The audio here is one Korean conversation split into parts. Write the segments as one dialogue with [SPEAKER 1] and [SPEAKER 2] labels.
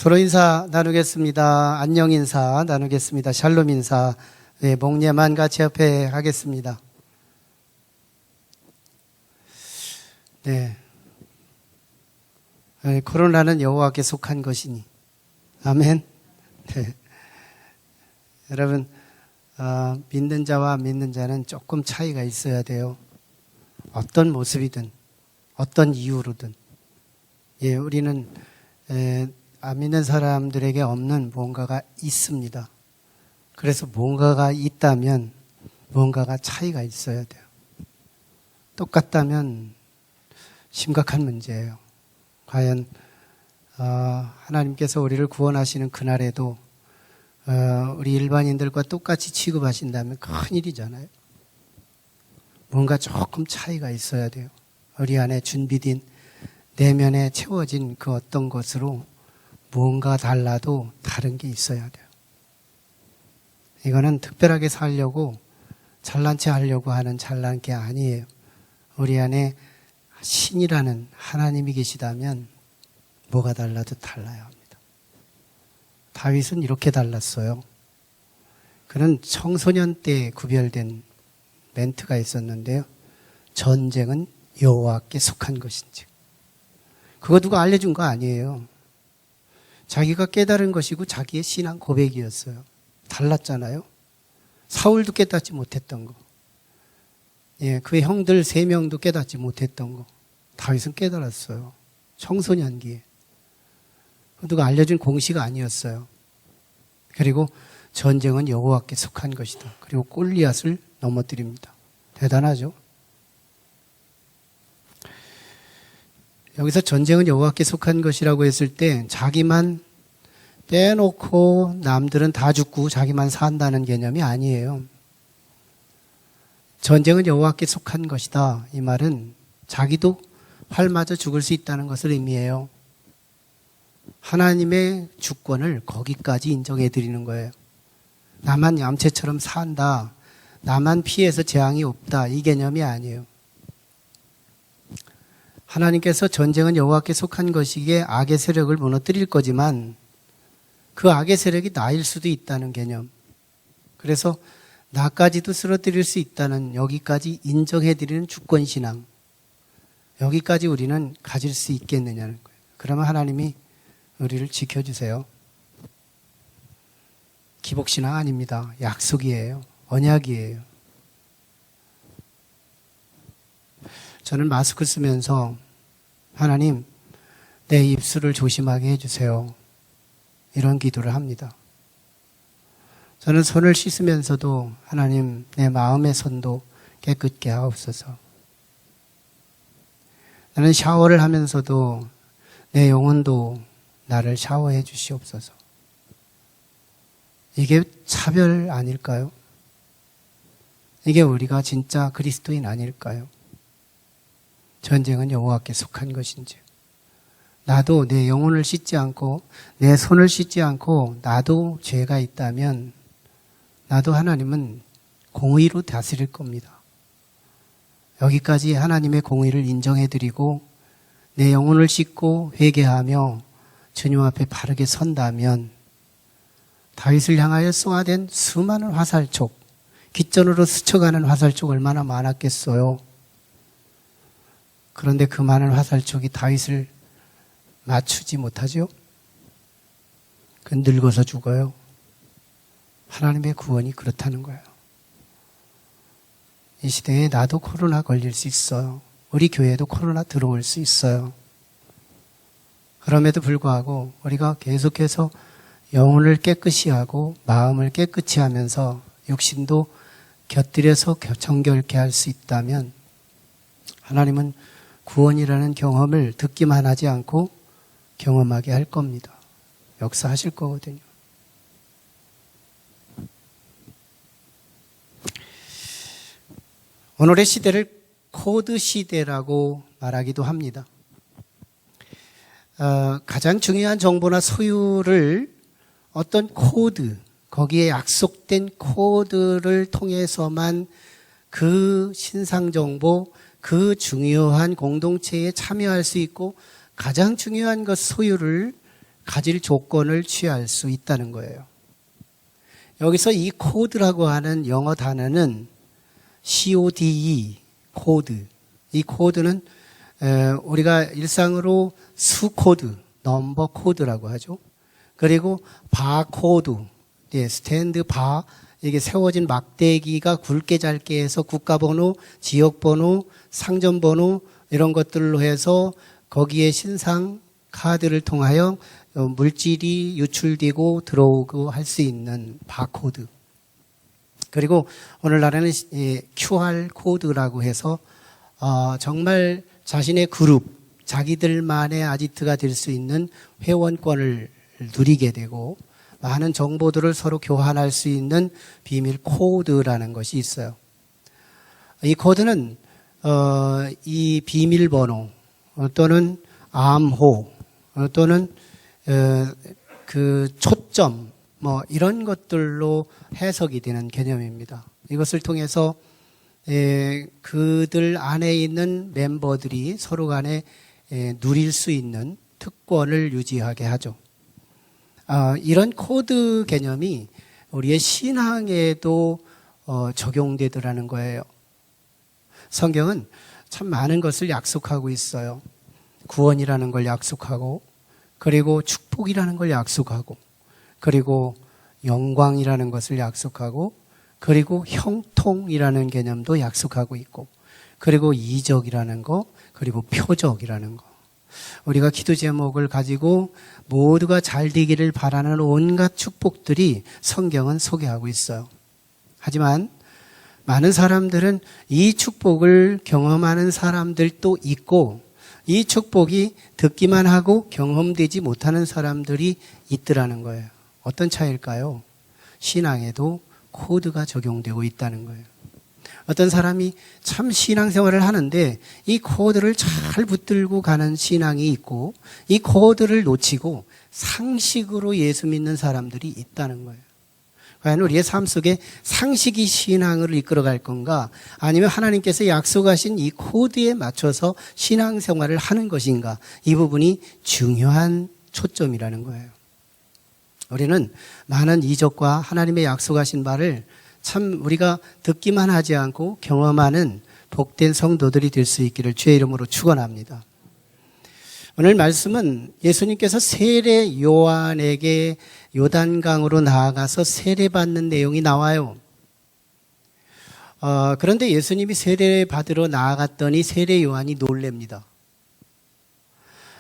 [SPEAKER 1] 서로 인사 나누겠습니다. 안녕 인사 나누겠습니다. 샬롬 인사. 네, 목례만 같이 옆에 하겠습니다. 네. 코로나는 여호와께 속한 것이니. 아멘. 네. 여러분, 믿는 자와 믿는 자는 조금 차이가 있어야 돼요. 어떤 모습이든, 어떤 이유로든. 예, 우리는, 안 믿는 사람들에게 없는 뭔가가 있습니다. 그래서 뭔가가 있다면 뭔가가 차이가 있어야 돼요. 똑같다면 심각한 문제예요. 과연 하나님께서 우리를 구원하시는 그날에도 우리 일반인들과 똑같이 취급하신다면 큰일이잖아요. 뭔가 조금 차이가 있어야 돼요. 우리 안에 준비된 내면에 채워진 그 어떤 것으로 뭔가 달라도 다른 게 있어야 돼요. 이거는 특별하게 살려고 잘난 체 하려고 하는 잘난 게 아니에요. 우리 안에 신이라는 하나님이 계시다면 뭐가 달라도 달라야 합니다. 다윗은 이렇게 달랐어요. 그는 청소년 때 구별된 멘트가 있었는데요. 전쟁은 여호와께 속한 것인지. 그거 누가 알려준 거 아니에요. 자기가 깨달은 것이고 자기의 신앙 고백이었어요. 달랐잖아요. 사울도 깨닫지 못했던 거. 예, 그의 형들 3명도 깨닫지 못했던 거. 다윗은 깨달았어요. 청소년기에. 누가 알려준 공시가 아니었어요. 그리고 전쟁은 여호와께 속한 것이다. 그리고 골리앗을 넘어뜨립니다. 대단하죠? 여기서 전쟁은 여호와께 속한 것이라고 했을 때 자기만 빼놓고 남들은 다 죽고 자기만 산다는 개념이 아니에요. 전쟁은 여호와께 속한 것이다. 이 말은 자기도 활 맞아 죽을 수 있다는 것을 의미해요. 하나님의 주권을 거기까지 인정해 드리는 거예요. 나만 얌체처럼 산다. 나만 피해서 재앙이 없다. 이 개념이 아니에요. 하나님께서 전쟁은 여호와께 속한 것이기에 악의 세력을 무너뜨릴 거지만 그 악의 세력이 나일 수도 있다는 개념. 그래서 나까지도 쓰러뜨릴 수 있다는 여기까지 인정해드리는 주권신앙. 여기까지 우리는 가질 수 있겠느냐는 거예요. 그러면 하나님이 우리를 지켜주세요. 기복신앙 아닙니다. 약속이에요. 언약이에요. 저는 마스크 쓰면서 하나님, 내 입술을 조심하게 해주세요. 이런 기도를 합니다. 저는 손을 씻으면서도 하나님, 내 마음의 손도 깨끗게 하옵소서. 나는 샤워를 하면서도 내 영혼도 나를 샤워해 주시옵소서. 이게 차별 아닐까요? 이게 우리가 진짜 그리스도인 아닐까요? 전쟁은 여호와께 속한 것인지. 나도 내 영혼을 씻지 않고 내 손을 씻지 않고 나도 죄가 있다면 나도 하나님은 공의로 다스릴 겁니다. 여기까지 하나님의 공의를 인정해드리고 내 영혼을 씻고 회개하며 주님 앞에 바르게 선다면 다윗을 향하여 쏘아댄 수많은 화살촉, 깃전으로 스쳐가는 화살촉 얼마나 많았겠어요. 그런데 그 많은 화살촉이 다윗을 맞추지 못하죠. 그 늙어서 죽어요. 하나님의 구원이 그렇다는 거예요. 이 시대에 나도 코로나 걸릴 수 있어요. 우리 교회에도 코로나 들어올 수 있어요. 그럼에도 불구하고 우리가 계속해서 영혼을 깨끗이 하고 마음을 깨끗이 하면서 육신도 곁들여서 정결케 할 수 있다면 하나님은 구원이라는 경험을 듣기만 하지 않고 경험하게 할 겁니다. 역사하실 거거든요. 오늘의 시대를 코드 시대라고 말하기도 합니다. 가장 중요한 정보나 소유를 어떤 코드, 거기에 약속된 코드를 통해서만 그 신상정보, 그 중요한 공동체에 참여할 수 있고 가장 중요한 것 소유를 가질 조건을 취할 수 있다는 거예요. 여기서 이 코드라고 하는 영어 단어는 CODE, 코드. 이 코드는 우리가 일상으로 수코드, 넘버 코드라고 하죠. 그리고 바코드, 스탠드 바, 이게 세워진 막대기가 굵게 짧게 해서 국가번호, 지역번호, 상점번호 이런 것들로 해서 거기에 신상 카드를 통하여 물질이 유출되고 들어오고 할 수 있는 바코드. 그리고 오늘날에는 QR 코드라고 해서 정말 자신의 그룹, 자기들만의 아지트가 될 수 있는 회원권을 누리게 되고 많은 정보들을 서로 교환할 수 있는 비밀 코드라는 것이 있어요. 이 코드는 이 비밀번호 또는 암호 또는 그 초점 뭐 이런 것들로 해석이 되는 개념입니다. 이것을 통해서 그들 안에 있는 멤버들이 서로 간에 누릴 수 있는 특권을 유지하게 하죠. 이런 코드 개념이 우리의 신앙에도 적용되더라는 거예요. 성경은 참 많은 것을 약속하고 있어요. 구원이라는 걸 약속하고, 그리고 축복이라는 걸 약속하고, 그리고 영광이라는 것을 약속하고, 그리고 형통이라는 개념도 약속하고 있고, 그리고 이적이라는 거, 그리고 표적이라는 거. 우리가 기도 제목을 가지고 모두가 잘 되기를 바라는 온갖 축복들이 성경은 소개하고 있어요. 하지만 많은 사람들은 이 축복을 경험하는 사람들도 있고, 이 축복이 듣기만 하고 경험되지 못하는 사람들이 있더라는 거예요. 어떤 차이일까요? 신앙에도 코드가 적용되고 있다는 거예요. 어떤 사람이 참 신앙생활을 하는데 이 코드를 잘 붙들고 가는 신앙이 있고, 이 코드를 놓치고 상식으로 예수 믿는 사람들이 있다는 거예요. 과연 우리의 삶 속에 상식이 신앙을 이끌어갈 건가, 아니면 하나님께서 약속하신 이 코드에 맞춰서 신앙생활을 하는 것인가, 이 부분이 중요한 초점이라는 거예요. 우리는 많은 이적과 하나님의 약속하신 바를 참 우리가 듣기만 하지 않고 경험하는 복된 성도들이 될 수 있기를 주의 이름으로 축원합니다. 오늘 말씀은 예수님께서 세례 요한에게 요단강으로 나아가서 세례받는 내용이 나와요. 그런데 예수님이 세례 받으러 나아갔더니 세례 요한이 놀랍니다.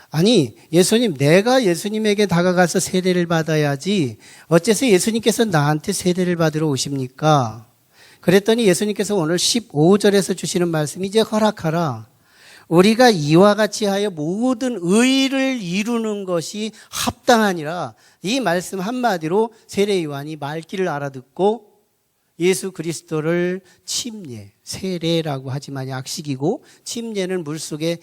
[SPEAKER 1] 아니, 예수님, 내가 예수님에게 다가가서 세례를 받아야지 어째서 예수님께서 나한테 세례를 받으러 오십니까? 그랬더니 예수님께서 오늘 15절에서 주시는 말씀이 이제 허락하라. 우리가 이와 같이 하여 모든 의를 이루는 것이 합당하니라. 이 말씀 한마디로 세례 요한이 말귀를 알아듣고 예수 그리스도를 침례, 세례라고 하지만 약식이고, 침례는 물속에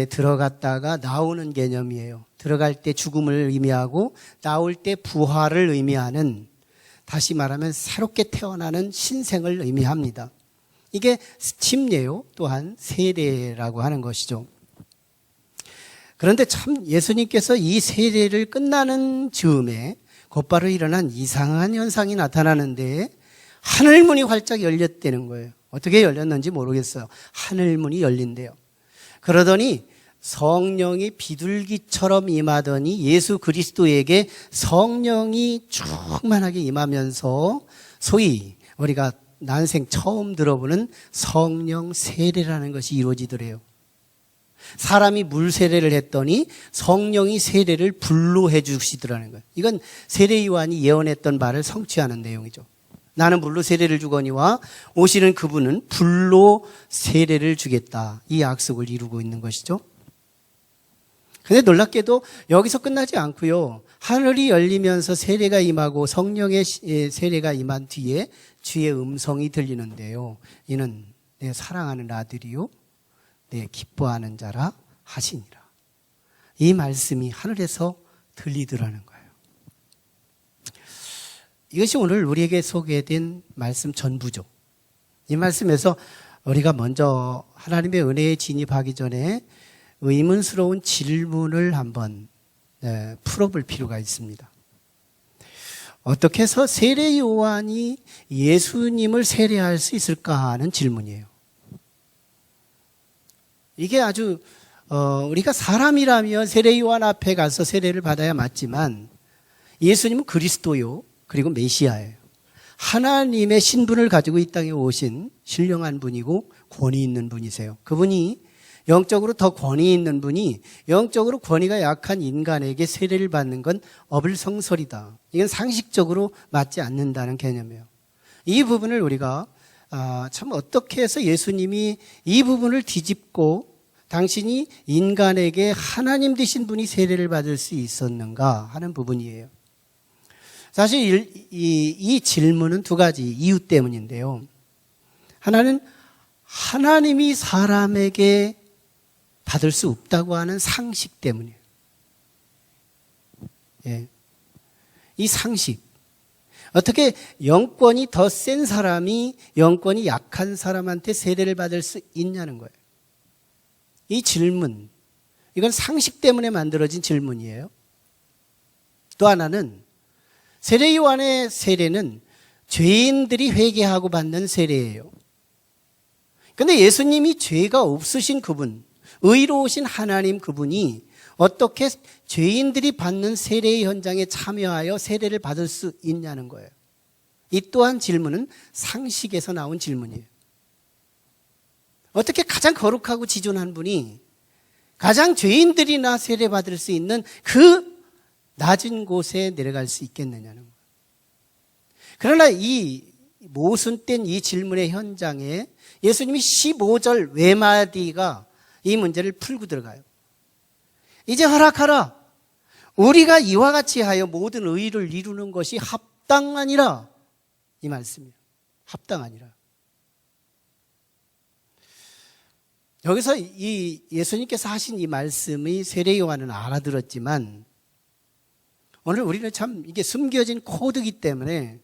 [SPEAKER 1] 들어갔다가 나오는 개념이에요. 들어갈 때 죽음을 의미하고 나올 때 부활을 의미하는, 다시 말하면 새롭게 태어나는 신생을 의미합니다. 이게 침례요, 또한 세례라고 하는 것이죠. 그런데 참 예수님께서 이 세례를 끝나는 즈음에 곧바로 일어난 이상한 현상이 나타나는데 하늘문이 활짝 열렸다는 거예요. 어떻게 열렸는지 모르겠어요. 하늘문이 열린대요. 그러더니 성령이 비둘기처럼 임하더니 예수 그리스도에게 성령이 충만하게 임하면서 소위 우리가 난생 처음 들어보는 성령 세례라는 것이 이루어지더래요. 사람이 물 세례를 했더니 성령이 세례를 불로 해 주시더라는 거예요. 이건 세례 요한이 예언했던 바를 성취하는 내용이죠. 나는 물로 세례를 주거니와 오시는 그분은 불로 세례를 주겠다. 이 약속을 이루고 있는 것이죠. 근데 놀랍게도 여기서 끝나지 않고요. 하늘이 열리면서 세례가 임하고 성령의 세례가 임한 뒤에 주의 음성이 들리는데요. 이는 내 사랑하는 아들이요 내 기뻐하는 자라 하시니라. 이 말씀이 하늘에서 들리더라는 거예요. 이것이 오늘 우리에게 소개된 말씀 전부죠. 이 말씀에서 우리가 먼저 하나님의 은혜에 진입하기 전에 의문스러운 질문을 한번 풀어볼 필요가 있습니다. 어떻게 해서 세례 요한이 예수님을 세례할 수 있을까 하는 질문이에요. 이게 아주 우리가 사람이라면 세례 요한 앞에 가서 세례를 받아야 맞지만 예수님은 그리스도요, 그리고 메시아예요. 하나님의 신분을 가지고 이 땅에 오신 신령한 분이고 권위 있는 분이세요. 그분이 영적으로 더 권위 있는 분이 영적으로 권위가 약한 인간에게 세례를 받는 건 어불성설이다. 이건 상식적으로 맞지 않는다는 개념이에요. 이 부분을 우리가 참 어떻게 해서 예수님이 이 부분을 뒤집고 당신이 인간에게 하나님 되신 분이 세례를 받을 수 있었는가 하는 부분이에요. 사실 이 질문은 두 가지 이유 때문인데요. 하나는 하나님이 사람에게 받을 수 없다고 하는 상식 때문이에요. 이 상식. 어떻게 영권이 더 센 사람이 영권이 약한 사람한테 세례를 받을 수 있냐는 거예요. 이 질문, 이건 상식 때문에 만들어진 질문이에요. 또 하나는 세례 요한의 세례는 죄인들이 회개하고 받는 세례예요. 그런데 예수님이 죄가 없으신 그분, 의로우신 하나님 그분이 어떻게 죄인들이 받는 세례의 현장에 참여하여 세례를 받을 수 있냐는 거예요. 이 또한 질문은 상식에서 나온 질문이에요. 어떻게 가장 거룩하고 지존한 분이 가장 죄인들이나 세례받을 수 있는 그 낮은 곳에 내려갈 수 있겠느냐는 거예요. 그러나 이 모순된 이 질문의 현장에 예수님이 15절 외마디가 이 문제를 풀고 들어가요. 이제 허락하라. 우리가 이와 같이 하여 모든 의를 이루는 것이 합당하니라. 이 말씀이에요. 합당하니라. 여기서 이 예수님께서 하신 이 말씀이 세례 요한은 알아들었지만 오늘 우리는 참 이게 숨겨진 코드이기 때문에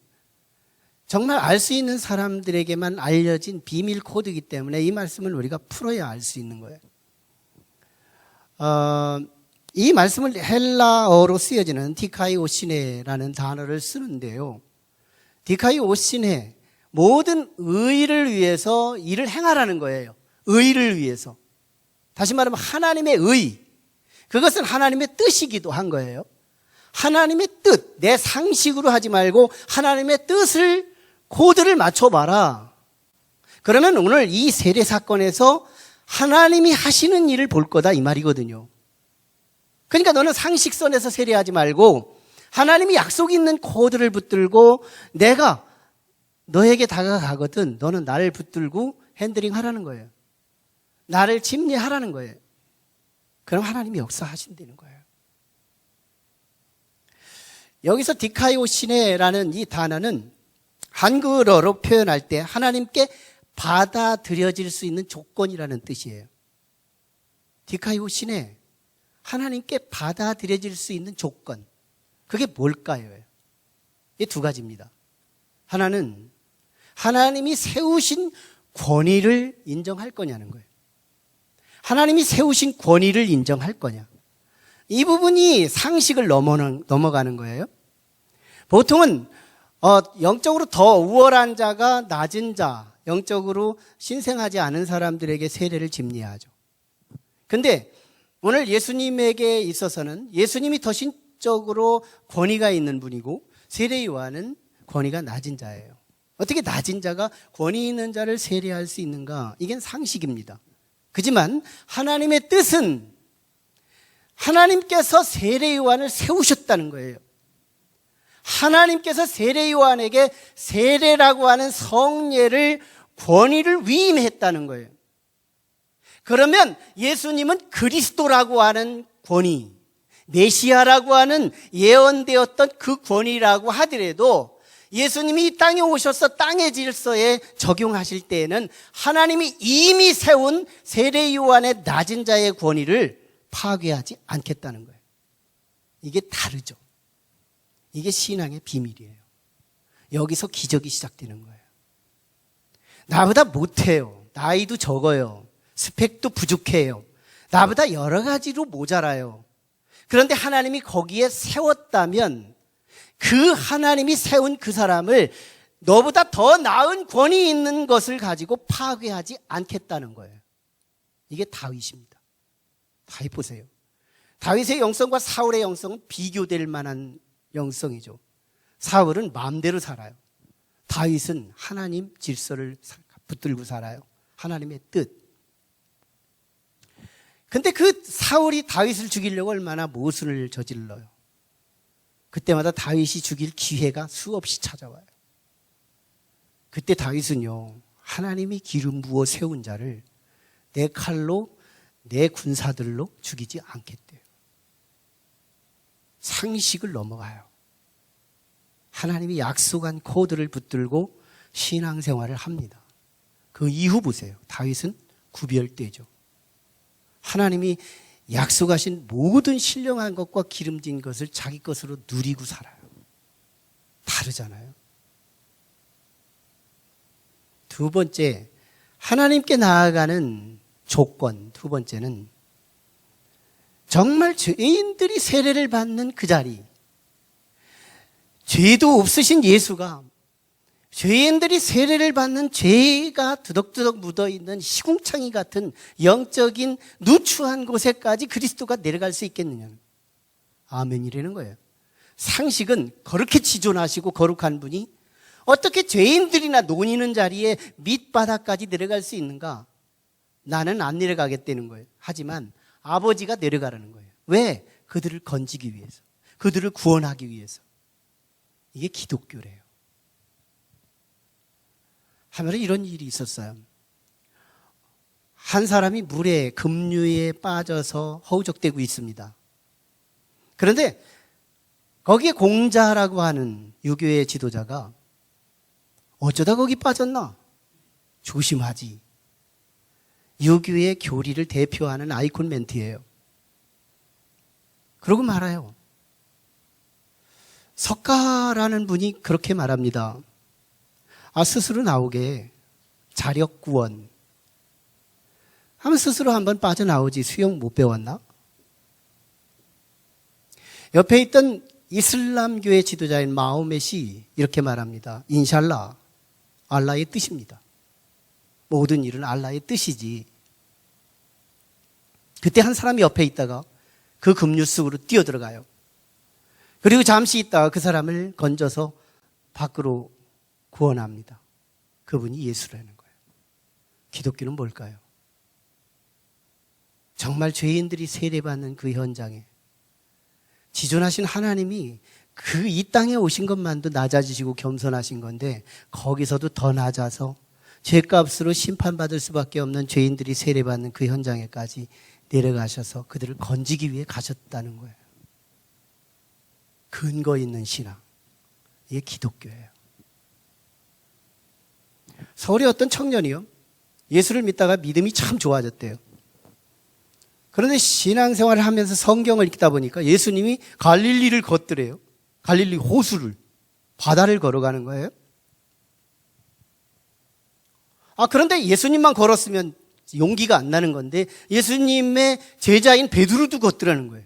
[SPEAKER 1] 정말 알 수 있는 사람들에게만 알려진 비밀 코드이기 때문에 이 말씀을 우리가 풀어야 알 수 있는 거예요. 이 말씀을 헬라어로 쓰여지는 디카이오시네라는 단어를 쓰는데요. 디카이오시네, 모든 의를 위해서 일을 행하라는 거예요. 의를 위해서. 다시 말하면 하나님의 의. 그것은 하나님의 뜻이기도 한 거예요. 하나님의 뜻, 내 상식으로 하지 말고 하나님의 뜻을 코드를 맞춰봐라. 그러면 오늘 이 세례 사건에서 하나님이 하시는 일을 볼 거다 이 말이거든요. 그러니까 너는 상식선에서 세례하지 말고 하나님이 약속 있는 코드를 붙들고 내가 너에게 다가가거든 너는 나를 붙들고 핸들링 하라는 거예요. 나를 침례하라는 거예요. 그럼 하나님이 역사하신다는 거예요. 여기서 디카이오시네라는 이 단어는 한글어로 표현할 때 하나님께 받아들여질 수 있는 조건이라는 뜻이에요. 디카이오시네, 하나님께 받아들여질 수 있는 조건. 그게 뭘까요? 이 두 가지입니다. 하나는 하나님이 세우신 권위를 인정할 거냐는 거예요. 하나님이 세우신 권위를 인정할 거냐. 이 부분이 상식을 넘어가는 거예요. 보통은 영적으로 더 우월한 자가 낮은 자, 영적으로 신생하지 않은 사람들에게 세례를 집례하죠. 근데 오늘 예수님에게 있어서는 예수님이 더 신적으로 권위가 있는 분이고 세례 요한은 권위가 낮은 자예요. 어떻게 낮은 자가 권위 있는 자를 세례할 수 있는가? 이게 상식입니다. 그지만 하나님의 뜻은 하나님께서 세례 요한을 세우셨다는 거예요. 하나님께서 세례 요한에게 세례라고 하는 성례를 권위를 위임했다는 거예요. 그러면 예수님은 그리스도라고 하는 권위, 메시아라고 하는 예언되었던 그 권위라고 하더라도 예수님이 이 땅에 오셔서 땅의 질서에 적용하실 때에는 하나님이 이미 세운 세례 요한의 낮은 자의 권위를 파괴하지 않겠다는 거예요. 이게 다르죠. 이게 신앙의 비밀이에요. 여기서 기적이 시작되는 거예요. 나보다 못해요. 나이도 적어요. 스펙도 부족해요. 나보다 여러 가지로 모자라요. 그런데 하나님이 거기에 세웠다면 그 하나님이 세운 그 사람을 너보다 더 나은 권위 있는 것을 가지고 파괴하지 않겠다는 거예요. 이게 다윗입니다. 다윗 보세요. 다윗의 영성과 사울의 영성은 비교될 만한 영성이죠. 사울은 마음대로 살아요. 다윗은 하나님 질서를 붙들고 살아요. 하나님의 뜻. 근데 그 사울이 다윗을 죽이려고 얼마나 모순을 저질러요. 그때마다 다윗이 죽일 기회가 수없이 찾아와요. 그때 다윗은요, 하나님이 기름 부어 세운 자를 내 칼로 내 군사들로 죽이지 않겠대요. 상식을 넘어가요. 하나님이 약속한 코드를 붙들고 신앙생활을 합니다. 그 이후 보세요. 다윗은 구별되죠. 하나님이 약속하신 모든 신령한 것과 기름진 것을 자기 것으로 누리고 살아요. 다르잖아요. 두 번째, 하나님께 나아가는 조건. 두 번째는 정말 죄인들이 세례를 받는 그 자리. 죄도 없으신 예수가 죄인들이 세례를 받는 죄가 두덕두덕 묻어있는 시궁창이 같은 영적인 누추한 곳에까지 그리스도가 내려갈 수 있겠느냐. 아멘이라는 거예요. 상식은 그렇게 지존하시고 거룩한 분이 어떻게 죄인들이나 논의는 자리에 밑바닥까지 내려갈 수 있는가? 나는 안 내려가겠다는 거예요. 하지만 아버지가 내려가라는 거예요. 왜? 그들을 건지기 위해서. 그들을 구원하기 위해서. 이게 기독교래요. 하면 이런 일이 있었어요. 한 사람이 물에 급류에 빠져서 허우적대고 있습니다. 그런데 거기에 공자라고 하는 유교의 지도자가 어쩌다 거기 빠졌나? 조심하지. 유교의 교리를 대표하는 아이콘 멘트예요. 그러고 말아요. 석가라는 분이 그렇게 말합니다. 스스로 나오게 자력구원 하면 스스로 한번 빠져나오지. 수영 못 배웠나? 옆에 있던 이슬람교의 지도자인 마호멧이 이렇게 말합니다. 인샬라, 알라의 뜻입니다. 모든 일은 알라의 뜻이지. 그때 한 사람이 옆에 있다가 그 급류 속으로 뛰어들어가요. 그리고 잠시 있다가 그 사람을 건져서 밖으로 구원합니다. 그분이 예수라는 거예요. 기독교는 뭘까요? 정말 죄인들이 세례받는 그 현장에 지존하신 하나님이 그 이 땅에 오신 것만도 낮아지시고 겸손하신 건데 거기서도 더 낮아서 죄값으로 심판받을 수밖에 없는 죄인들이 세례받는 그 현장에까지 내려가셔서 그들을 건지기 위해 가셨다는 거예요. 근거 있는 신앙. 이게 기독교예요. 서울의 어떤 청년이요. 예수를 믿다가 믿음이 참 좋아졌대요. 그런데 신앙생활을 하면서 성경을 읽다 보니까 예수님이 갈릴리를 걷더래요. 갈릴리 호수를, 바다를 걸어가는 거예요. 그런데 예수님만 걸었으면 용기가 안 나는 건데 예수님의 제자인 베드로도 걷더라는 거예요.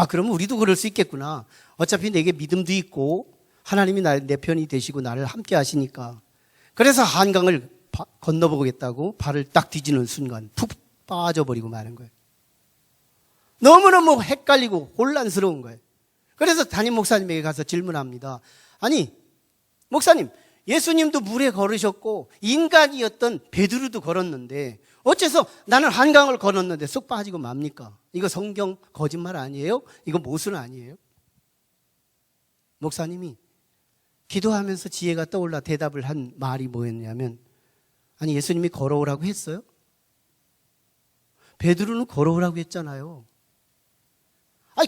[SPEAKER 1] 그러면 우리도 그럴 수 있겠구나. 어차피 내게 믿음도 있고 하나님이 내 편이 되시고 나를 함께 하시니까. 그래서 한강을 건너보겠다고 발을 딱 뒤지는 순간 푹 빠져버리고 마는 거예요. 너무너무 헷갈리고 혼란스러운 거예요. 그래서 담임 목사님에게 가서 질문합니다. 아니, 목사님, 예수님도 물에 걸으셨고 인간이었던 베드로도 걸었는데 어째서 나는 한강을 걸었는데 쏙 빠지고 맙니까? 이거 성경 거짓말 아니에요? 이거 모순 아니에요? 목사님이 기도하면서 지혜가 떠올라 대답을 한 말이 뭐였냐면, 아니 예수님이 걸어오라고 했어요? 베드로는 걸어오라고 했잖아요.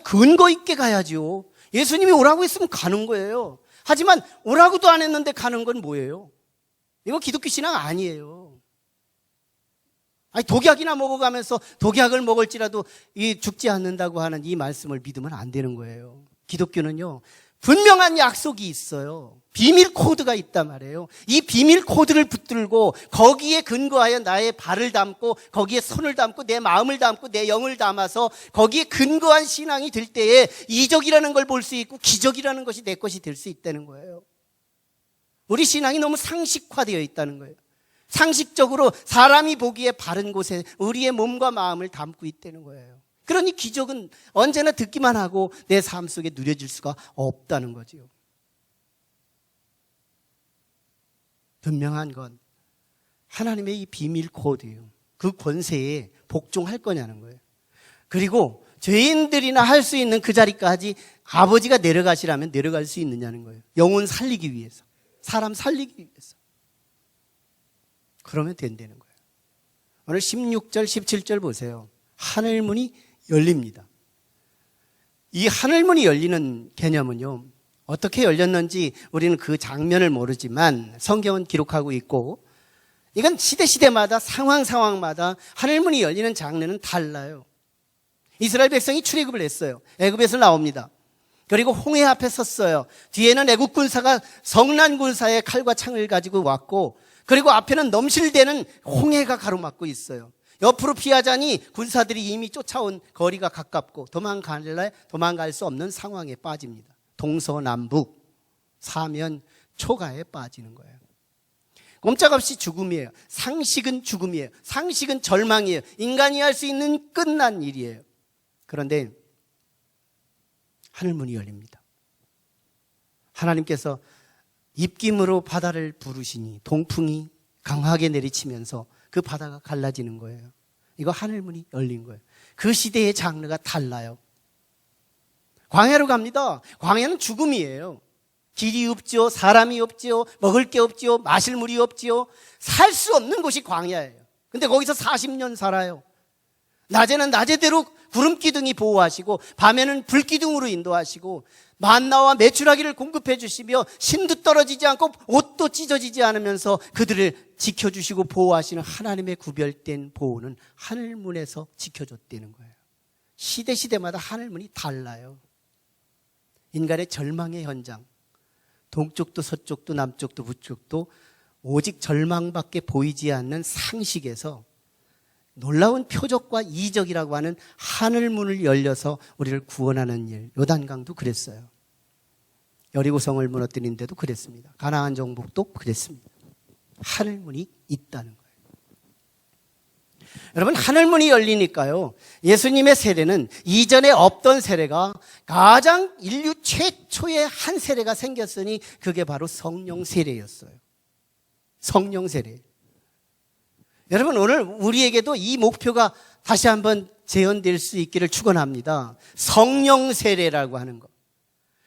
[SPEAKER 1] 근거 있게 가야지요. 예수님이 오라고 했으면 가는 거예요. 하지만 오라고도 안 했는데 가는 건 뭐예요? 이거 기독교 신앙 아니에요. 독약이나 먹어가면서 독약을 먹을지라도 죽지 않는다고 하는 이 말씀을 믿으면 안 되는 거예요. 기독교는요, 분명한 약속이 있어요. 비밀 코드가 있단 말이에요. 이 비밀 코드를 붙들고 거기에 근거하여 나의 발을 담고 거기에 손을 담고 내 마음을 담고 내 영을 담아서 거기에 근거한 신앙이 될 때에 이적이라는 걸 볼 수 있고 기적이라는 것이 내 것이 될 수 있다는 거예요. 우리 신앙이 너무 상식화되어 있다는 거예요. 상식적으로 사람이 보기에 바른 곳에 우리의 몸과 마음을 담고 있다는 거예요. 그러니 기적은 언제나 듣기만 하고 내 삶 속에 누려질 수가 없다는 거지요. 분명한 건 하나님의 이 비밀 코드예요. 그 권세에 복종할 거냐는 거예요. 그리고 죄인들이나 할 수 있는 그 자리까지 아버지가 내려가시라면 내려갈 수 있느냐는 거예요. 영혼 살리기 위해서, 사람 살리기 위해서. 그러면 된다는 거예요. 오늘 16절, 17절 보세요. 하늘문이 열립니다. 이 하늘문이 열리는 개념은요, 어떻게 열렸는지 우리는 그 장면을 모르지만 성경은 기록하고 있고, 이건 시대마다 상황마다 하늘문이 열리는 장르는 달라요. 이스라엘 백성이 출애굽을 했어요. 애굽에서 나옵니다. 그리고 홍해 앞에 섰어요. 뒤에는 애굽 군사가 성난 군사의 칼과 창을 가지고 왔고, 그리고 앞에는 넘실대는 홍해가 가로막고 있어요. 옆으로 피하자니 군사들이 이미 쫓아온 거리가 가깝고 도망갈 수 없는 상황에 빠집니다. 동서남북 사면 초가에 빠지는 거예요. 꼼짝없이 죽음이에요. 상식은 죽음이에요. 상식은 절망이에요. 인간이 할 수 있는 끝난 일이에요. 그런데 하늘문이 열립니다. 하나님께서 입김으로 바다를 부르시니 동풍이 강하게 내리치면서 그 바다가 갈라지는 거예요. 이거 하늘문이 열린 거예요. 그 시대의 장르가 달라요. 광야로 갑니다. 광야는 죽음이에요. 길이 없지요, 사람이 없지요, 먹을 게 없지요, 마실 물이 없지요. 살 수 없는 곳이 광야예요. 근데 거기서 40년 살아요. 낮에는 낮에대로 구름 기둥이 보호하시고 밤에는 불 기둥으로 인도하시고 만나와 메추라기를 공급해 주시며 신도 떨어지지 않고 옷도 찢어지지 않으면서 그들을 지켜주시고 보호하시는 하나님의 구별된 보호는 하늘문에서 지켜줬다는 거예요. 시대마다 하늘문이 달라요. 인간의 절망의 현장, 동쪽도 서쪽도 남쪽도 북쪽도 오직 절망밖에 보이지 않는 상식에서 놀라운 표적과 이적이라고 하는 하늘문을 열려서 우리를 구원하는 일. 요단강도 그랬어요. 여리고성을 무너뜨린 데도 그랬습니다. 가나안 정복도 그랬습니다. 하늘문이 있다는 거예요. 여러분, 하늘문이 열리니까요, 예수님의 세례는 이전에 없던 세례가 가장 인류 최초의 한 세례가 생겼으니 그게 바로 성령 세례였어요. 성령 세례. 여러분, 오늘 우리에게도 이 목표가 다시 한번 재현될 수 있기를 축원합니다. 성령 세례라고 하는 것.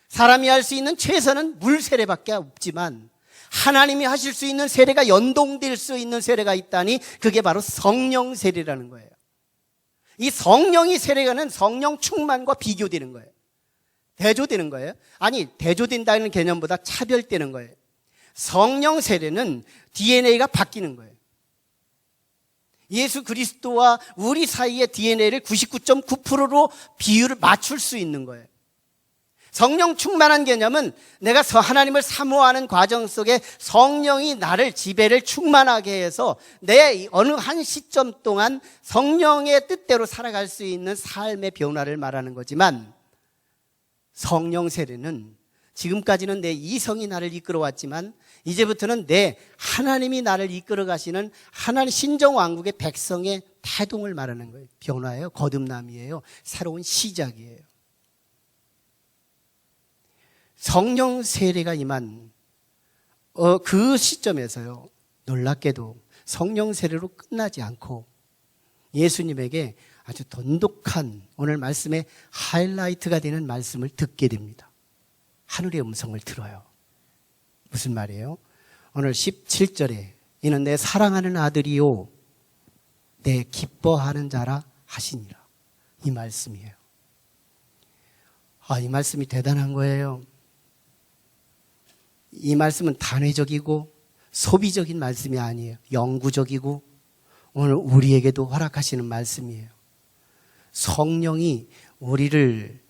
[SPEAKER 1] 사람이 할 수 있는 최선은 물 세례밖에 없지만 하나님이 하실 수 있는 세례가 연동될 수 있는 세례가 있다니 그게 바로 성령 세례라는 거예요. 이 성령이 세례가는 성령 충만과 비교되는 거예요. 대조되는 거예요. 아니, 대조된다는 개념보다 차별되는 거예요. 성령 세례는 DNA가 바뀌는 거예요. 예수 그리스도와 우리 사이의 DNA를 99.9%로 비율을 맞출 수 있는 거예요. 성령 충만한 개념은 내가 하나님을 사모하는 과정 속에 성령이 나를 지배를 충만하게 해서 내 어느 한 시점 동안 성령의 뜻대로 살아갈 수 있는 삶의 변화를 말하는 거지만, 성령 세례는 지금까지는 내 이성이 나를 이끌어왔지만 이제부터는 내 하나님이 나를 이끌어 가시는 하나님 신정왕국의 백성의 태동을 말하는 거예요. 변화예요. 거듭남이에요. 새로운 시작이에요. 성령 세례가 임한 그 시점에서요, 놀랍게도 성령 세례로 끝나지 않고 예수님에게 아주 돈독한 오늘 말씀의 하이라이트가 되는 말씀을 듣게 됩니다. 하늘의 음성을 들어요. 무슨 말이에요? 오늘 17절에 이는 내 사랑하는 아들이요 내 기뻐하는 자라 하시니라. 이 말씀이에요. 이 말씀이 대단한 거예요. 이 말씀은 단회적이고 소비적인 말씀이 아니에요. 영구적이고 오늘 우리에게도 허락하시는 말씀이에요. 성령이 우리를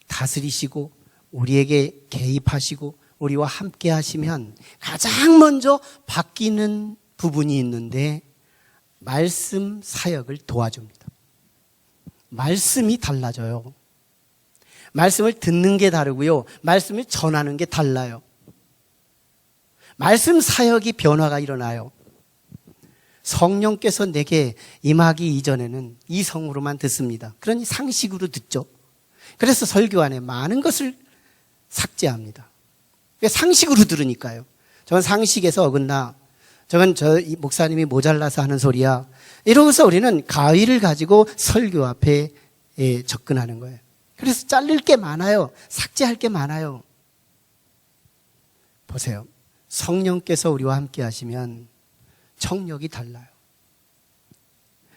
[SPEAKER 1] 다스리시고 우리에게 개입하시고 우리와 함께 하시면 가장 먼저 바뀌는 부분이 있는데 말씀 사역을 도와줍니다. 말씀이 달라져요. 말씀을 듣는 게 다르고요. 말씀을 전하는 게 달라요. 말씀 사역이 변화가 일어나요. 성령께서 내게 임하기 이전에는 이성으로만 듣습니다. 그러니 상식으로 듣죠. 그래서 설교 안에 많은 것을 삭제합니다. 상식으로 들으니까요. 저건 상식에서 어긋나. 저건 이 목사님이 모자라서 하는 소리야. 이러고서 우리는 가위를 가지고 설교 앞에 접근하는 거예요. 그래서 자를 게 많아요. 삭제할 게 많아요. 보세요. 성령께서 우리와 함께 하시면 청력이 달라요.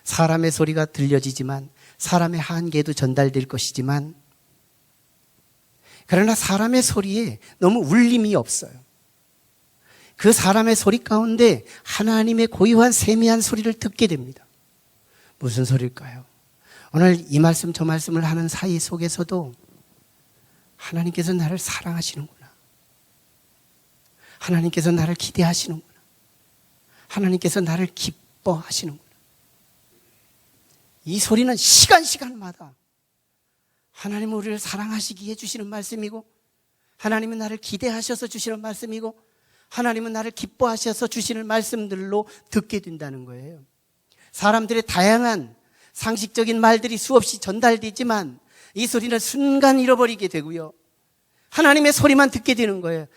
[SPEAKER 1] 사람의 소리가 들려지지만 사람의 한계도 전달될 것이지만 그러나 사람의 소리에 너무 울림이 없어요. 그 사람의 소리 가운데 하나님의 고유한 세미한 소리를 듣게 됩니다. 무슨 소리일까요? 오늘 이 말씀 저 말씀을 하는 사이 속에서도 하나님께서 나를 사랑하시는구나. 하나님께서 나를 기대하시는구나. 하나님께서 나를 기뻐하시는구나. 이 소리는 시간마다 하나님은 우리를 사랑하시기에 주시는 말씀이고 하나님은 나를 기대하셔서 주시는 말씀이고 하나님은 나를 기뻐하셔서 주시는 말씀들로 듣게 된다는 거예요. 사람들의 다양한 상식적인 말들이 수없이 전달되지만 이 소리는 순간 잃어버리게 되고요. 하나님의 소리만 듣게 되는 거예요.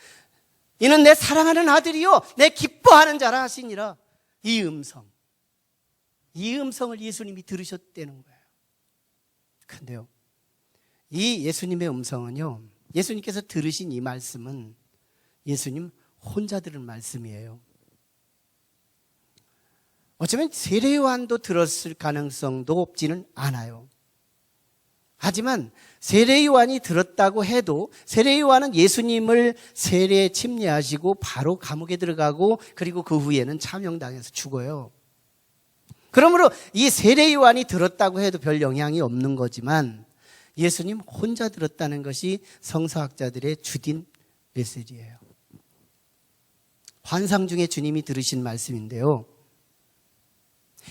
[SPEAKER 1] 이는 내 사랑하는 아들이요 내 기뻐하는 자라 하시니라. 이 음성을 예수님이 들으셨다는 거예요. 그런데요, 이 예수님의 음성은요, 예수님께서 들으신 이 말씀은 예수님 혼자 들은 말씀이에요. 어쩌면 세례요한도 들었을 가능성도 없지는 않아요. 하지만 세례요한이 들었다고 해도 세례요한은 예수님을 세례에 침례하시고 바로 감옥에 들어가고 그리고 그 후에는 참형당해서 죽어요. 그러므로 이 세례요한이 들었다고 해도 별 영향이 없는 거지만 예수님 혼자 들었다는 것이 성서학자들의 주된 메시지예요. 환상 중에 주님이 들으신 말씀인데요.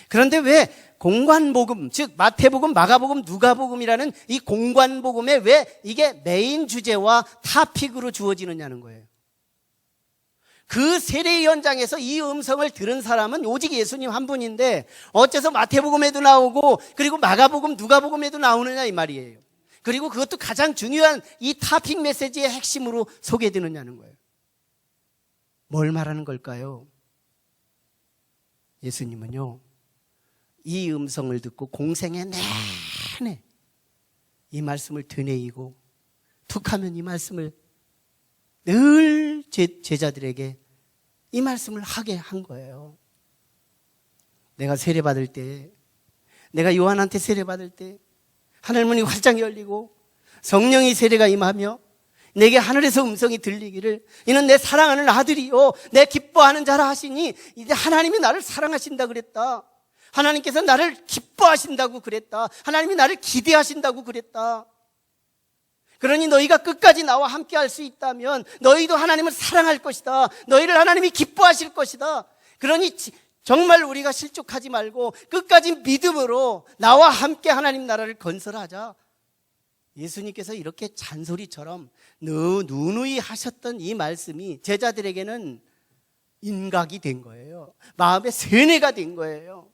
[SPEAKER 1] 그런데 왜 공관복음, 즉 마태복음, 마가복음, 누가복음이라는 이 공관복음에 왜 이게 메인 주제와 타픽으로 주어지느냐는 거예요. 그 세례 현장에서 이 음성을 들은 사람은 오직 예수님 한 분인데 어째서 마태복음에도 나오고 그리고 마가복음, 누가복음에도 나오느냐 이 말이에요. 그리고 그것도 가장 중요한 이 타픽 메시지의 핵심으로 소개되느냐는 거예요. 뭘 말하는 걸까요? 예수님은요, 이 음성을 듣고 공생애 내내 이 말씀을 되뇌이고 툭하면 이 말씀을 늘 제자들에게 이 말씀을 하게 한 거예요. 내가 세례받을 때, 내가 요한한테 세례받을 때 하늘문이 활짝 열리고 성령이 세례가 임하며 내게 하늘에서 음성이 들리기를 이는 내 사랑하는 아들이요 내 기뻐하는 자라 하시니 이제 하나님이 나를 사랑하신다 그랬다. 하나님께서 나를 기뻐하신다고 그랬다. 하나님이 나를 기대하신다고 그랬다. 그러니 너희가 끝까지 나와 함께 할 수 있다면 너희도 하나님을 사랑할 것이다. 너희를 하나님이 기뻐하실 것이다. 그러니 정말 우리가 실족하지 말고 끝까지 믿음으로 나와 함께 하나님 나라를 건설하자. 예수님께서 이렇게 잔소리처럼 누누이 하셨던 이 말씀이 제자들에게는 인각이 된 거예요. 마음의 세뇌가 된 거예요.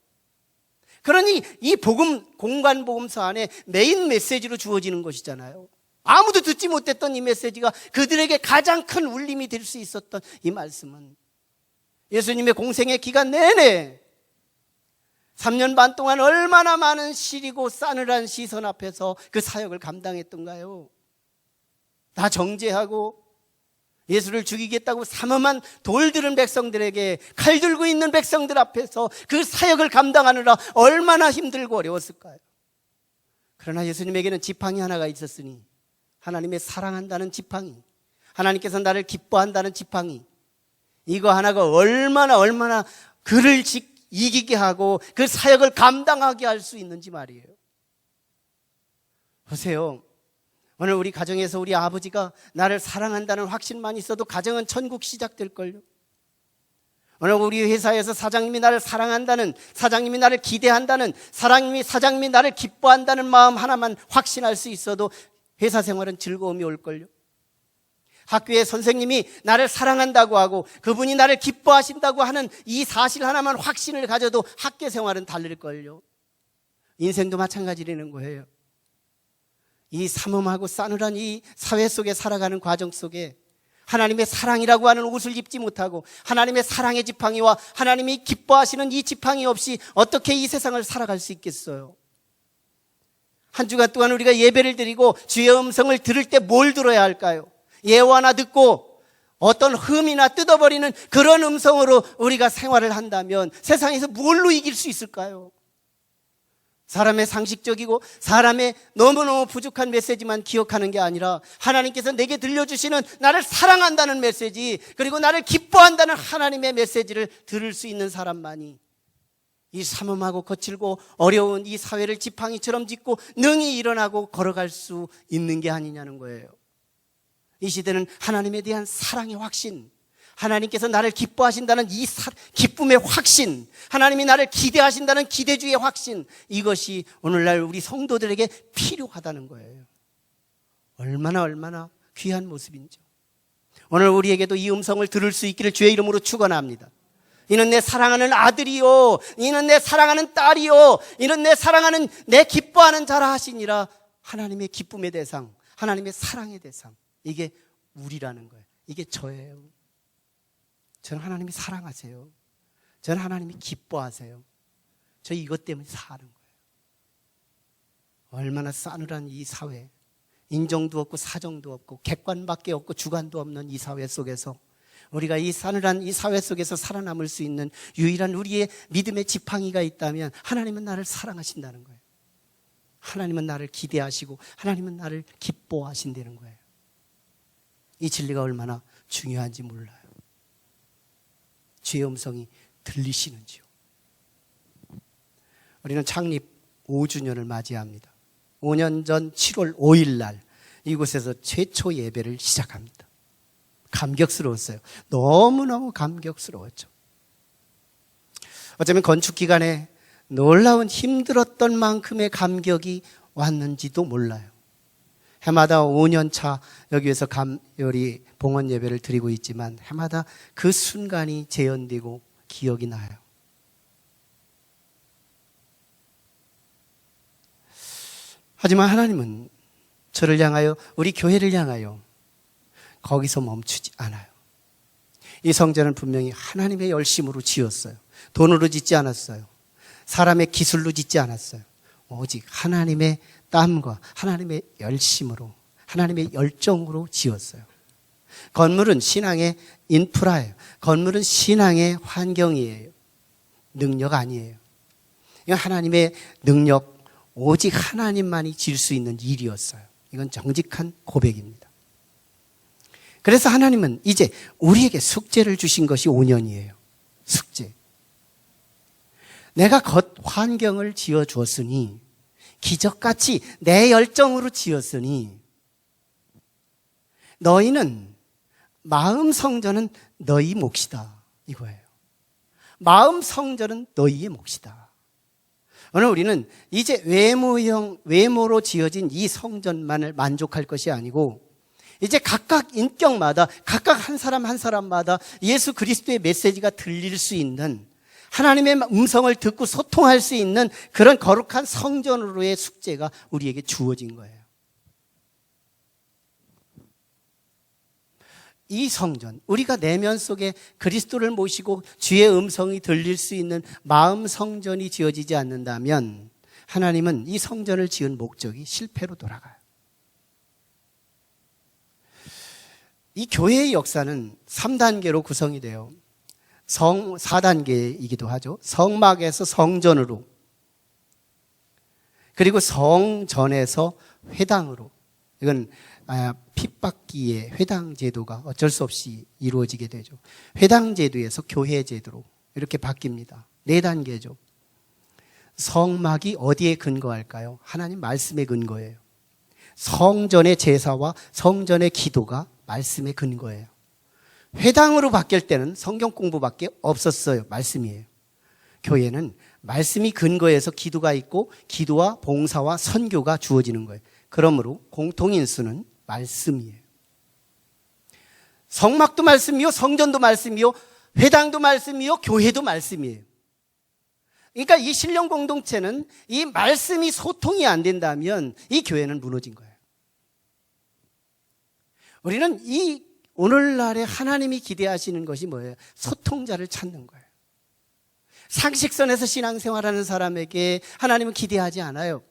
[SPEAKER 1] 그러니 이 복음, 공관복음서 안에 메인 메시지로 주어지는 것이잖아요. 아무도 듣지 못했던 이 메시지가 그들에게 가장 큰 울림이 될 수 있었던 이 말씀은 예수님의 공생의 기간 내내 3년 반 동안 얼마나 많은 시리고 싸늘한 시선 앞에서 그 사역을 감당했던가요? 다 정죄하고 예수를 죽이겠다고 삼엄한 돌 들은 백성들에게 칼 들고 있는 백성들 앞에서 그 사역을 감당하느라 얼마나 힘들고 어려웠을까요? 그러나 예수님에게는 지팡이 하나가 있었으니 하나님의 사랑한다는 지팡이, 하나님께서 나를 기뻐한다는 지팡이, 이거 하나가 얼마나 그를 이기게 하고 그 사역을 감당하게 할 수 있는지 말이에요. 보세요. 오늘 우리 가정에서 우리 아버지가 나를 사랑한다는 확신만 있어도 가정은 천국 시작될걸요. 오늘 우리 회사에서 사장님이 나를 사랑한다는, 사장님이 나를 기대한다는, 사장님이 나를 기뻐한다는 마음 하나만 확신할 수 있어도 회사 생활은 즐거움이 올걸요. 학교에 선생님이 나를 사랑한다고 하고 그분이 나를 기뻐하신다고 하는 이 사실 하나만 확신을 가져도 학교 생활은 달릴걸요. 인생도 마찬가지라는 거예요. 이 삼엄하고 싸늘한 이 사회 속에 살아가는 과정 속에 하나님의 사랑이라고 하는 옷을 입지 못하고 하나님의 사랑의 지팡이와 하나님이 기뻐하시는 이 지팡이 없이 어떻게 이 세상을 살아갈 수 있겠어요? 한 주간 동안 우리가 예배를 드리고 주의 음성을 들을 때 뭘 들어야 할까요? 예화 하나 듣고 어떤 흠이나 뜯어버리는 그런 음성으로 우리가 생활을 한다면 세상에서 뭘로 이길 수 있을까요? 사람의 상식적이고 사람의 너무너무 부족한 메시지만 기억하는 게 아니라 하나님께서 내게 들려주시는 나를 사랑한다는 메시지, 그리고 나를 기뻐한다는 하나님의 메시지를 들을 수 있는 사람만이 이 삼엄하고 거칠고 어려운 이 사회를 지팡이처럼 짚고 능히 일어나고 걸어갈 수 있는 게 아니냐는 거예요. 이 시대는 하나님에 대한 사랑의 확신, 하나님께서 나를 기뻐하신다는 이 기쁨의 확신, 하나님이 나를 기대하신다는 기대주의 확신, 이것이 오늘날 우리 성도들에게 필요하다는 거예요. 얼마나 귀한 모습인지. 오늘 우리에게도 이 음성을 들을 수 있기를 주의 이름으로 축원합니다. 이는 내 사랑하는 아들이요, 이는 내 사랑하는 딸이요, 이는 내 사랑하는 내 기뻐하는 자라 하시니라. 하나님의 기쁨의 대상, 하나님의 사랑의 대상, 이게 우리라는 거예요. 이게 저예요. 저는 하나님이 사랑하세요. 저는 하나님이 기뻐하세요. 저 이것 때문에 사는 거예요. 얼마나 싸늘한 이 사회, 인정도 없고 사정도 없고 객관밖에 없고 주관도 없는 이 사회 속에서 우리가 이 싸늘한 이 사회 속에서 살아남을 수 있는 유일한 우리의 믿음의 지팡이가 있다면 하나님은 나를 사랑하신다는 거예요. 하나님은 나를 기대하시고 하나님은 나를 기뻐하신다는 거예요. 이 진리가 얼마나 중요한지 몰라요. 주의 음성이 들리시는지요? 우리는 창립 5주년을 맞이합니다. 5년 전 7월 5일 날 이곳에서 최초 예배를 시작합니다. 감격스러웠어요. 너무너무 감격스러웠죠. 어쩌면 건축 기간에 놀라운 힘들었던 만큼의 감격이 왔는지도 몰라요. 해마다 5년 차 여기에서 감요리 봉헌 예배를 드리고 있지만 해마다 그 순간이 재현되고 기억이 나요. 하지만 하나님은 저를 향하여, 우리 교회를 향하여 거기서 멈추지 않아요. 이 성전은 분명히 하나님의 열심으로 지었어요. 돈으로 짓지 않았어요. 사람의 기술로 짓지 않았어요. 오직 하나님의 땀과 하나님의 열심으로, 하나님의 열정으로 지었어요. 건물은 신앙의 인프라예요. 건물은 신앙의 환경이에요. 능력 아니에요. 이건 하나님의 능력, 오직 하나님만이 질 수 있는 일이었어요. 이건 정직한 고백입니다. 그래서 하나님은 이제 우리에게 숙제를 주신 것이 5년이에요. 숙제. 내가 겉 환경을 지어주었으니, 기적같이 내 열정으로 지었으니, 너희는 마음 성전은 너희 몫이다, 이거예요. 마음 성전은 너희의 몫이다. 오늘 우리는 이제 외모로 지어진 이 성전만을 만족할 것이 아니고 이제 각각 인격마다, 각각 한 사람 한 사람마다 예수 그리스도의 메시지가 들릴 수 있는, 하나님의 음성을 듣고 소통할 수 있는 그런 거룩한 성전으로의 숙제가 우리에게 주어진 거예요. 이 성전, 우리가 내면 속에 그리스도를 모시고 주의 음성이 들릴 수 있는 마음 성전이 지어지지 않는다면 하나님은 이 성전을 지은 목적이 실패로 돌아가요. 이 교회의 역사는 3단계로 구성이 돼요. 4단계이기도 하죠. 성막에서 성전으로, 그리고 성전에서 회당으로. 이건 핏박기의 회당 제도가 어쩔 수 없이 이루어지게 되죠. 회당 제도에서 교회 제도로 이렇게 바뀝니다. 4단계죠. 성막이 어디에 근거할까요? 하나님 말씀에 근거해요. 성전의 제사와 성전의 기도가 말씀의 근거예요. 회당으로 바뀔 때는 성경 공부밖에 없었어요. 말씀이에요. 교회는 말씀이 근거해서 기도가 있고 기도와 봉사와 선교가 주어지는 거예요. 그러므로 공통인수는 말씀이에요. 성막도 말씀이요, 성전도 말씀이요, 회당도 말씀이요, 교회도 말씀이에요. 그러니까 이 신령 공동체는 이 말씀이 소통이 안 된다면 이 교회는 무너진 거예요. 우리는 이 오늘날에 하나님이 기대하시는 것이 뭐예요? 소통자를 찾는 거예요. 상식선에서 신앙생활하는 사람에게 하나님은 기대하지 않아요.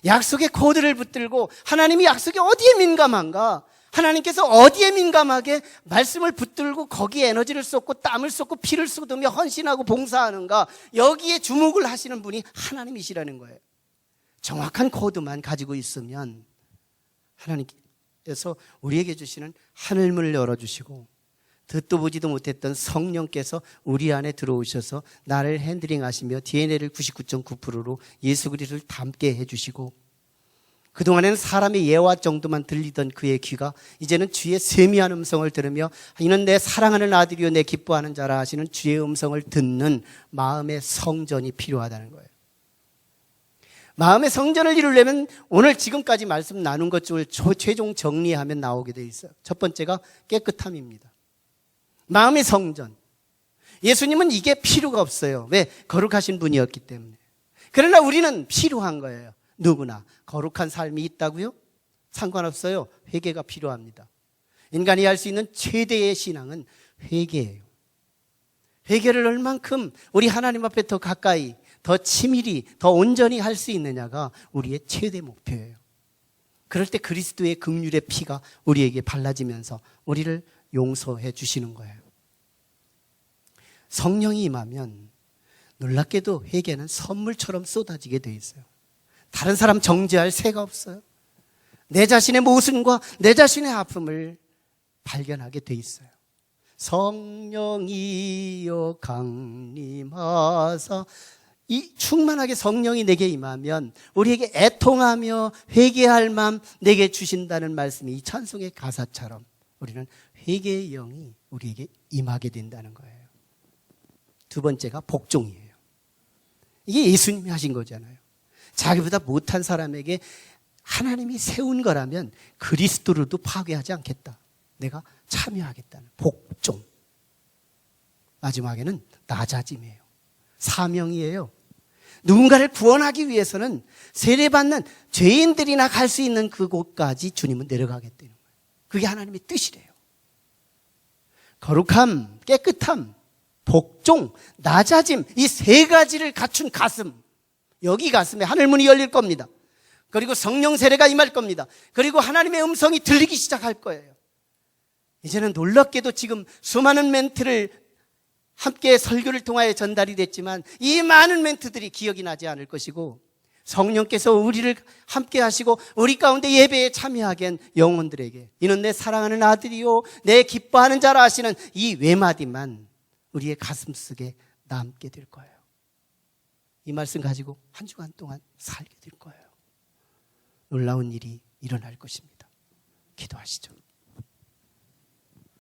[SPEAKER 1] 약속의 코드를 붙들고 하나님이 약속에 어디에 민감한가? 하나님께서 어디에 민감하게 말씀을 붙들고 거기에 에너지를 쏟고 땀을 쏟고 피를 쏟으며 헌신하고 봉사하는가? 여기에 주목을 하시는 분이 하나님이시라는 거예요. 정확한 코드만 가지고 있으면 하나님께서 우리에게 주시는 하늘문을 열어주시고 듣도 보지도 못했던 성령께서 우리 안에 들어오셔서 나를 핸들링하시며 DNA를 99.9%로 예수 그리스도를 닮게 해주시고, 그동안에는 사람의 예화 정도만 들리던 그의 귀가 이제는 주의 세미한 음성을 들으며 이는 내 사랑하는 아들이요 내 기뻐하는 자라 하시는 주의 음성을 듣는 마음의 성전이 필요하다는 거예요. 마음의 성전을 이루려면 오늘 지금까지 말씀 나눈 것 중을 최종 정리하면 나오게 돼 있어요. 첫 번째가 깨끗함입니다. 마음의 성전. 예수님은 이게 필요가 없어요. 왜? 거룩하신 분이었기 때문에. 그러나 우리는 필요한 거예요. 누구나. 거룩한 삶이 있다고요? 상관없어요. 회개가 필요합니다. 인간이 할 수 있는 최대의 신앙은 회개예요. 회개를 얼만큼 우리 하나님 앞에 더 가까이, 더 치밀히, 더 온전히 할 수 있느냐가 우리의 최대 목표예요. 그럴 때 그리스도의 긍휼의 피가 우리에게 발라지면서 우리를 용서해 주시는 거예요. 성령이 임하면 놀랍게도 회개는 선물처럼 쏟아지게 돼 있어요. 다른 사람 정죄할 새가 없어요. 내 자신의 모순과 내 자신의 아픔을 발견하게 돼 있어요. 성령이여 강림하사, 이 충만하게 성령이 내게 임하면 우리에게 애통하며 회개할 마음 내게 주신다는 말씀이 이 찬송의 가사처럼 우리는 회개의 영이 우리에게 임하게 된다는 거예요. 두 번째가 복종이에요. 이게 예수님이 하신 거잖아요. 자기보다 못한 사람에게 하나님이 세운 거라면 그리스도로도 파괴하지 않겠다. 내가 참여하겠다는 복종. 마지막에는 낮아짐이에요. 사명이에요. 누군가를 구원하기 위해서는 세례받는 죄인들이나 갈 수 있는 그곳까지 주님은 내려가겠다는 거예요. 그게 하나님의 뜻이래요. 거룩함, 깨끗함, 복종, 낮아짐, 이 세 가지를 갖춘 가슴, 여기 가슴에 하늘문이 열릴 겁니다. 그리고 성령 세례가 임할 겁니다. 그리고 하나님의 음성이 들리기 시작할 거예요. 이제는 놀랍게도 지금 수많은 멘트를 함께 설교를 통하여 전달이 됐지만 이 많은 멘트들이 기억이 나지 않을 것이고, 성령께서 우리를 함께 하시고 우리 가운데 예배에 참여하게 한 영혼들에게 이는 내 사랑하는 아들이요 내 기뻐하는 자라 하시는 이 외마디만 우리의 가슴속에 남게 될 거예요. 이 말씀 가지고 한 주간 동안 살게 될 거예요. 놀라운 일이 일어날 것입니다. 기도하시죠.